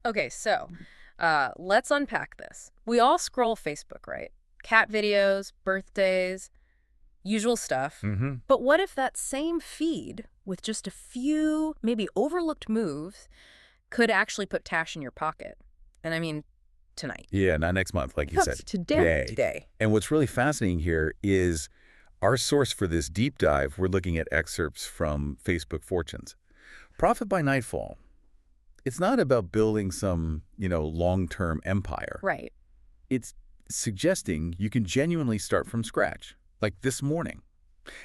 Okay, so let's unpack this. We all scroll Facebook, right? Cat videos, birthdays, usual stuff. Mm-hmm. But what if that same feed, with just a few maybe overlooked moves, could actually put cash in your pocket? And I mean, tonight. Yeah, not next month, like you said. Yes, today. Today. Today. And what's really fascinating here is our source for this deep dive. We're looking at excerpts from Facebook Fortunes. Profit by Nightfall. It's not about building some, long-term empire. Right. It's suggesting you can genuinely start from scratch, like this morning,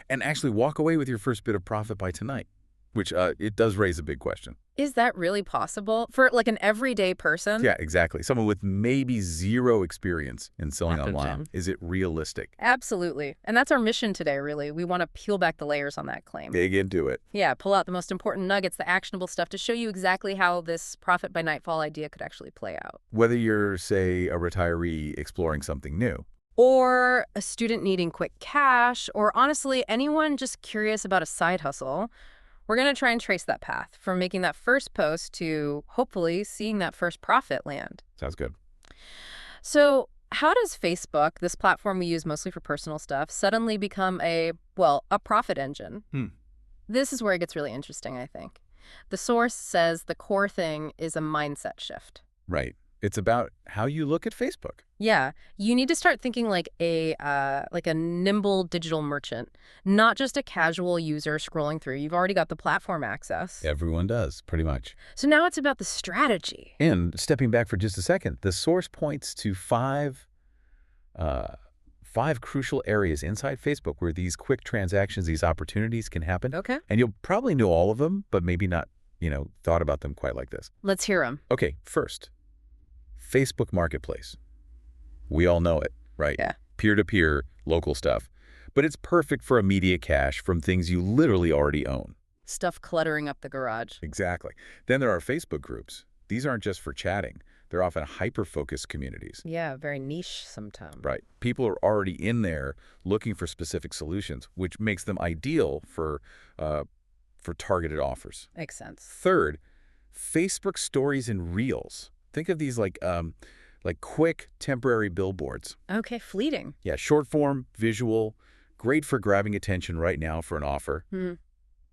and actually walk away with your first bit of profit by tonight, which it does raise a big question. Is that really possible for like an everyday person? Yeah, exactly. Someone with maybe zero experience in selling Happens, online. Jim. Is it realistic? Absolutely. And that's our mission today, really. We want to peel back the layers on that claim. Dig into it. Yeah, pull out the most important nuggets, the actionable stuff, to show you exactly how this profit by nightfall idea could actually play out. Whether you're, say, a retiree exploring something new. Or a student needing quick cash, or honestly, anyone just curious about a side hustle, we're going to try and trace that path from making that first post to hopefully seeing that first profit land. Sounds good. So how does Facebook, this platform we use mostly for personal stuff, suddenly become a profit engine? This is where it gets really interesting, I think. The source says the core thing is a mindset shift. Right. It's about how you look at Facebook. Yeah, you need to start thinking like a nimble digital merchant, not just a casual user scrolling through. You've already got the platform access. Everyone does, pretty much. So now it's about the strategy. And stepping back for just a second, the source points to five crucial areas inside Facebook where these quick transactions, these opportunities can happen. Okay. And you'll probably know all of them, but maybe not, thought about them quite like this. Let's hear them. Okay, first, Facebook Marketplace. We all know it, right? Yeah. Peer-to-peer, local stuff. But it's perfect for immediate cash from things you literally already own. Stuff cluttering up the garage. Exactly. Then there are Facebook groups. These aren't just for chatting. They're often hyper-focused communities. Yeah, very niche sometimes. Right. People are already in there looking for specific solutions, which makes them ideal for targeted offers. Makes sense. Third, Facebook stories and reels. Think of these like quick temporary billboards. Okay, fleeting. Yeah, short form, visual, great for grabbing attention right now for an offer.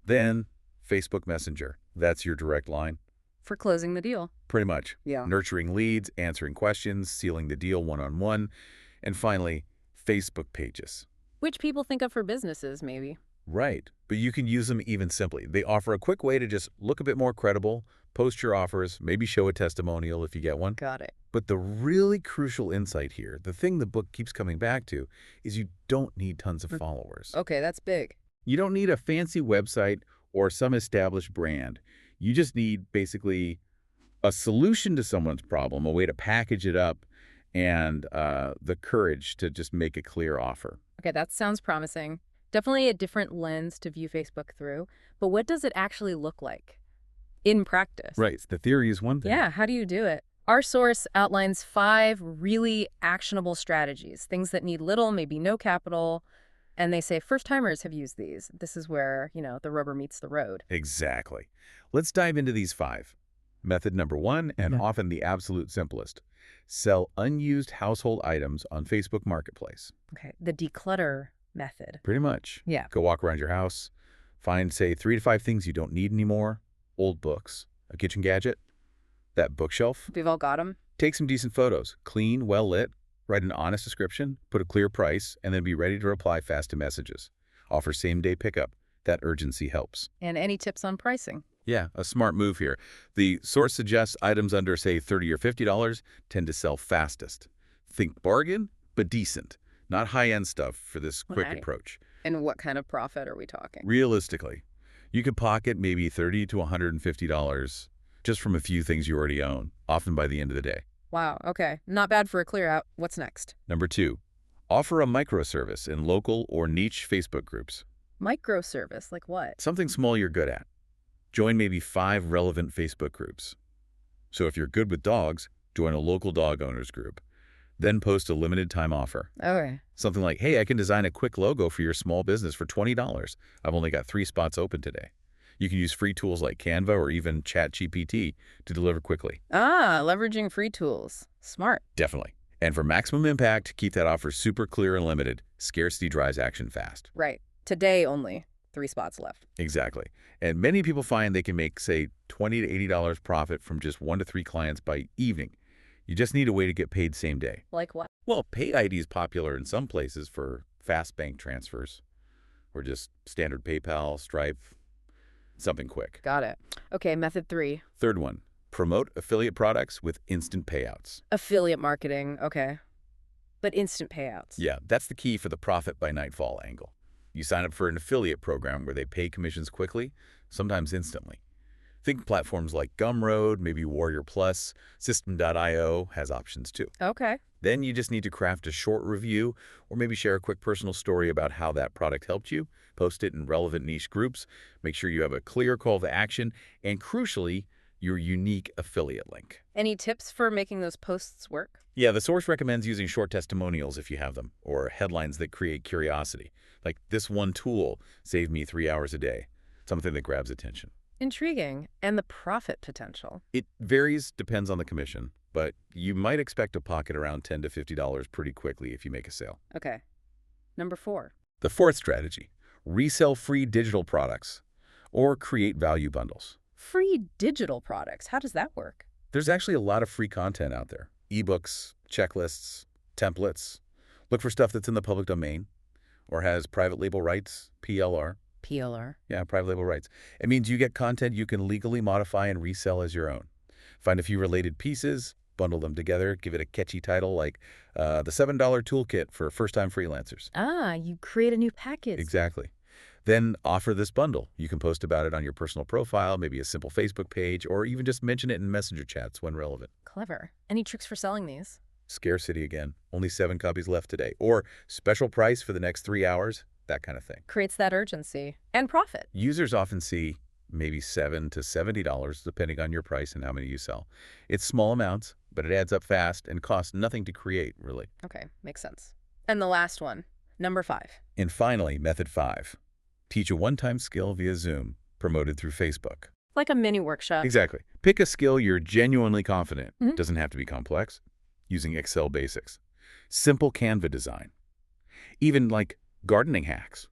Then Facebook Messenger. That's your direct line. For closing the deal. Pretty much. Yeah. Nurturing leads, answering questions, sealing the deal one-on-one. And finally, Facebook pages. Which people think of for businesses, maybe. Right. But you can use them even simply. They offer a quick way to just look a bit more credible, post your offers, maybe show a testimonial if you get one. Got it. But the really crucial insight here, the thing the book keeps coming back to, is you don't need tons of followers. Okay, that's big. You don't need a fancy website or some established brand. You just need basically a solution to someone's problem, a way to package it up, and the courage to just make a clear offer. Okay, that sounds promising. Definitely a different lens to view Facebook through. But what does it actually look like in practice? Right. The theory is one thing. Yeah, how do you do it? Our source outlines 5 really actionable strategies, things that need little, maybe no capital. And they say first-timers have used these. This is where, the rubber meets the road. Exactly. Let's dive into these 5. Method number 1, and often the absolute simplest. Sell unused household items on Facebook Marketplace. Okay, the declutter method. Pretty much. Yeah. Go walk around your house. Find, say, 3 to 5 things you don't need anymore. Old books. A kitchen gadget. That bookshelf. We've all got them. Take some decent photos. Clean, well lit. Write an honest description. Put a clear price. And then be ready to reply fast to messages. Offer same-day pickup. That urgency helps. And any tips on pricing? Yeah, a smart move here. The source suggests items under, say, $30 or $50 tend to sell fastest. Think bargain, but decent. Not high-end stuff for this quick approach. And what kind of profit are we talking? Realistically, you could pocket maybe $30 to $150 just from a few things you already own, often by the end of the day. Wow, okay. Not bad for a clear out. What's next? Number 2, offer a microservice in local or niche Facebook groups. Microservice, like what? Something small you're good at. Join maybe 5 relevant Facebook groups. So if you're good with dogs, join a local dog owners group. Then post a limited time offer. Okay. Something like, hey, I can design a quick logo for your small business for $20. I've only got 3 spots open today. You can use free tools like Canva or even ChatGPT to deliver quickly. Ah, leveraging free tools. Smart. Definitely. And for maximum impact, keep that offer super clear and limited. Scarcity drives action fast. Right. Today only. 3 spots left. Exactly. And many people find they can make, say, $20 to $80 profit from just 1 to 3 clients by evening. You just need a way to get paid same day. Like what? Well, Pay ID is popular in some places for fast bank transfers or just standard PayPal, Stripe, something quick. Got it. Okay, method 3. Third one, promote affiliate products with instant payouts. Affiliate marketing. Okay. But instant payouts. Yeah, that's the key for the profit by nightfall angle. You sign up for an affiliate program where they pay commissions quickly, sometimes instantly. Think platforms like Gumroad, maybe Warrior Plus, System.io has options too. Okay. Then you just need to craft a short review or maybe share a quick personal story about how that product helped you, post it in relevant niche groups, make sure you have a clear call to action, and crucially, your unique affiliate link. Any tips for making those posts work? Yeah, the source recommends using short testimonials if you have them, or headlines that create curiosity. Like, this one tool saved me 3 hours a day. Something that grabs attention. Intriguing. And the profit potential? It varies, depends on the commission, but you might expect to pocket around $10 to $50 pretty quickly if you make a sale. Okay. Number 4. The fourth strategy, resell free digital products or create value bundles. Free digital products. How does that work? There's actually a lot of free content out there. Ebooks, checklists, templates. Look for stuff that's in the public domain or has private label rights, PLR. PLR. Yeah, private label rights. It means you get content you can legally modify and resell as your own. Find a few related pieces, bundle them together, give it a catchy title like the $7 toolkit for first-time freelancers. Ah, you create a new package. Exactly. Then offer this bundle. You can post about it on your personal profile, maybe a simple Facebook page, or even just mention it in messenger chats when relevant. Clever. Any tricks for selling these? Scarcity again. Only 7 copies left today. Or special price for the next 3 hours, that kind of thing. Creates that urgency. And profit. Users often see maybe $7 to $70, depending on your price and how many you sell. It's small amounts, but it adds up fast and costs nothing to create, really. Okay, makes sense. And the last one, number 5. And finally, method 5. Teach a one-time skill via Zoom, promoted through Facebook. Like a mini workshop. Exactly. Pick a skill you're genuinely confident. Doesn't have to be complex. Using Excel basics. Simple Canva design. Even like gardening hacks.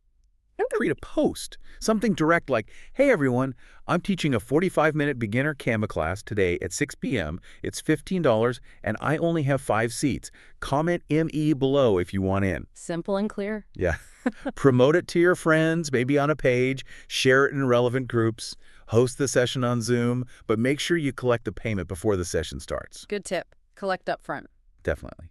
Create a post. Something direct like, hey everyone, I'm teaching a 45-minute beginner Canva class today at 6 p.m. It's $15 and I only have 5 seats. Comment ME below if you want in. Simple and clear. Yeah. Promote it to your friends, maybe on a page, share it in relevant groups, host the session on Zoom, but make sure you collect the payment before the session starts. Good tip. Collect up front. Definitely.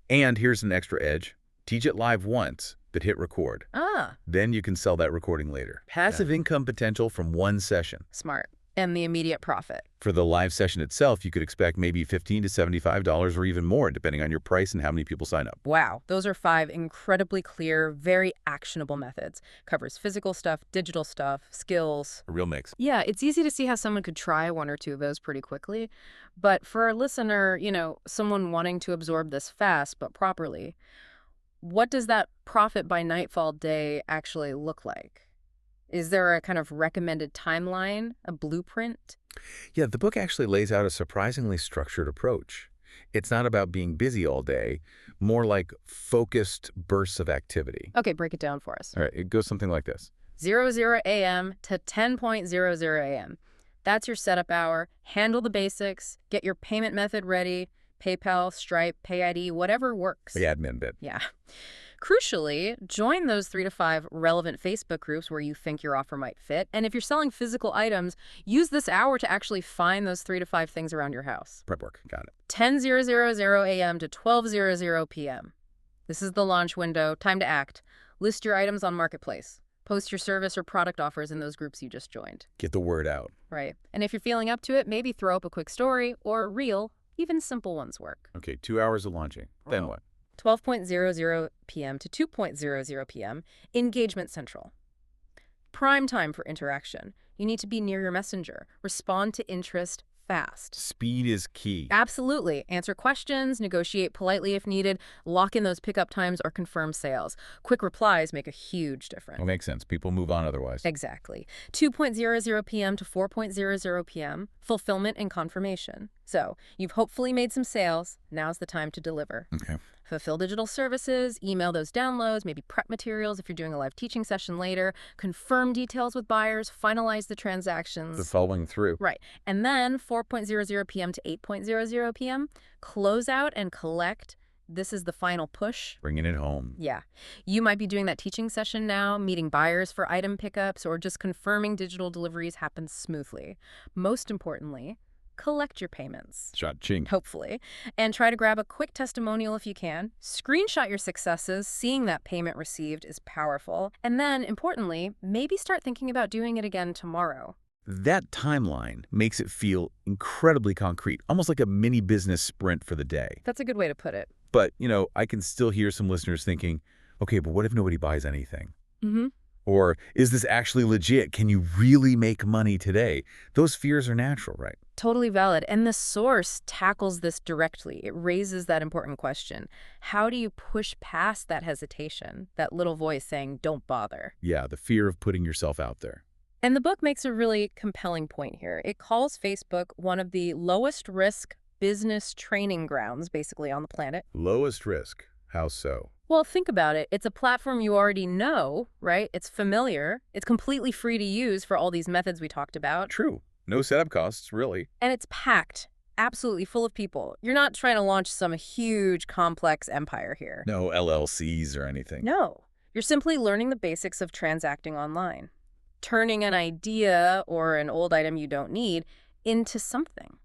And here's an extra edge. Teach it live once, but hit record. Ah. Then you can sell that recording later. Passive income potential from one session. Smart. And the immediate profit. For the live session itself, you could expect maybe $15 to $75 or even more, depending on your price and how many people sign up. Wow. Those are 5 incredibly clear, very actionable methods. Covers physical stuff, digital stuff, skills. A real mix. Yeah, it's easy to see how someone could try 1 or 2 of those pretty quickly. But for our listener, someone wanting to absorb this fast but properly, what does that profit by nightfall day actually look like? Is there a kind of recommended timeline, a blueprint? Yeah, the book actually lays out a surprisingly structured approach. It's not about being busy all day, more like focused bursts of activity. Okay, break it down for us. All right, it goes something like this. 00 a.m. to 10:00 a.m. That's your setup hour. Handle the basics. Get your payment method ready. PayPal, Stripe, Pay ID, whatever works. The admin bit. Yeah. Crucially, join those 3 to 5 relevant Facebook groups where you think your offer might fit. And if you're selling physical items, use this hour to actually find those 3 to 5 things around your house. Prep work. Got it. 10:00 a.m. to 12:00 p.m. This is the launch window. Time to act. List your items on Marketplace. Post your service or product offers in those groups you just joined. Get the word out. Right. And if you're feeling up to it, maybe throw up a quick story or a reel. Even simple ones work. Okay, 2 hours of launching. Then what? 12:00 p.m. to 2:00 p.m. Engagement Central. Prime time for interaction. You need to be near your messenger. Respond to interest fast. Speed is key. Absolutely. Answer questions, negotiate politely if needed, lock in those pickup times, or confirm sales. Quick replies make a huge difference. Well, makes sense. People move on otherwise. Exactly. 2:00 p.m. to 4:00 p.m., fulfillment and confirmation. So, you've hopefully made some sales. Now's the time to deliver. Okay. Fulfill digital services, email those downloads, maybe prep materials if you're doing a live teaching session later, confirm details with buyers, finalize the transactions. The following through. Right. And then 4:00 p.m. to 8:00 p.m., close out and collect. This is the final push. Bringing it home. Yeah. You might be doing that teaching session now, meeting buyers for item pickups, or just confirming digital deliveries happen smoothly. Most importantly, collect your payments. Cha-ching. Hopefully. And try to grab a quick testimonial if you can. Screenshot your successes. Seeing that payment received is powerful. And then, importantly, maybe start thinking about doing it again tomorrow. That timeline makes it feel incredibly concrete, almost like a mini business sprint for the day. That's a good way to put it. But, I can still hear some listeners thinking, okay, but what if nobody buys anything? Mm-hmm. Or is this actually legit? Can you really make money today? Those fears are natural, right? Totally valid. And the source tackles this directly. It raises that important question. How do you push past that hesitation, that little voice saying, don't bother? Yeah, the fear of putting yourself out there. And the book makes a really compelling point here. It calls Facebook one of the lowest risk business training grounds, basically, on the planet. Lowest risk. How so? Well, think about it. It's a platform you already know, right? It's familiar. It's completely free to use for all these methods we talked about. True. No setup costs, really. And it's packed, absolutely full of people. You're not trying to launch some huge, complex empire here. No LLCs or anything. No. You're simply learning the basics of transacting online. Turning an idea or an old item you don't need into something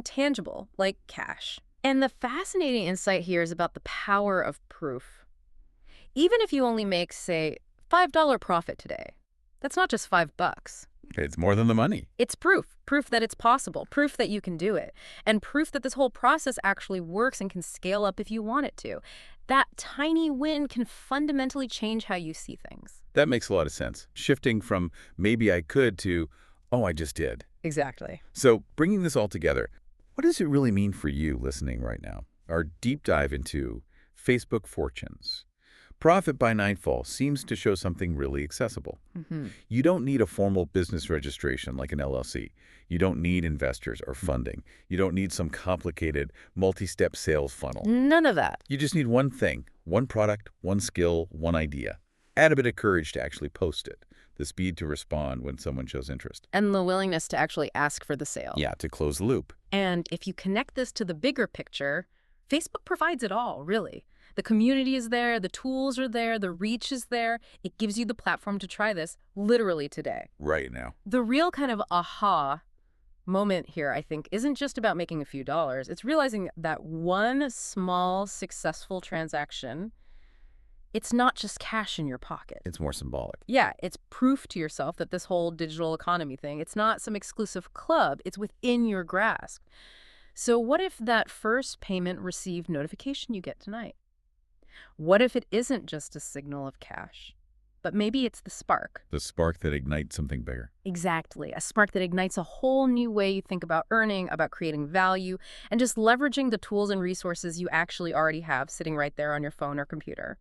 tangible, like cash. And the fascinating insight here is about the power of proof. Even if you only make, say, $5 profit today, that's not just $5. It's more than the money. It's proof that it's possible, proof that you can do it, and proof that this whole process actually works and can scale up if you want it to. That tiny win can fundamentally change how you see things. That makes a lot of sense. Shifting from maybe I could to, oh, I just did. Exactly. So bringing this all together, what does it really mean for you listening right now? Our deep dive into Facebook fortunes. Profit by Nightfall seems to show something really accessible. Mm-hmm. You don't need a formal business registration like an LLC. You don't need investors or funding. You don't need some complicated multi-step sales funnel. None of that. You just need one thing, one product, one skill, one idea. Add a bit of courage to actually post it, the speed to respond when someone shows interest. And the willingness to actually ask for the sale. Yeah, to close the loop. And if you connect this to the bigger picture, Facebook provides it all, really. The community is there, the tools are there, the reach is there. It gives you the platform to try this literally today. Right now. The real kind of aha moment here, I think, isn't just about making a few dollars. It's realizing that one small successful transaction, it's not just cash in your pocket. It's more symbolic. Yeah, it's proof to yourself that this whole digital economy thing, it's not some exclusive club. It's within your grasp. So what if that first payment received notification you get tonight? What if it isn't just a signal of cash, but maybe it's the spark? The spark that ignites something bigger. Exactly. A spark that ignites a whole new way you think about earning, about creating value, and just leveraging the tools and resources you actually already have sitting right there on your phone or computer.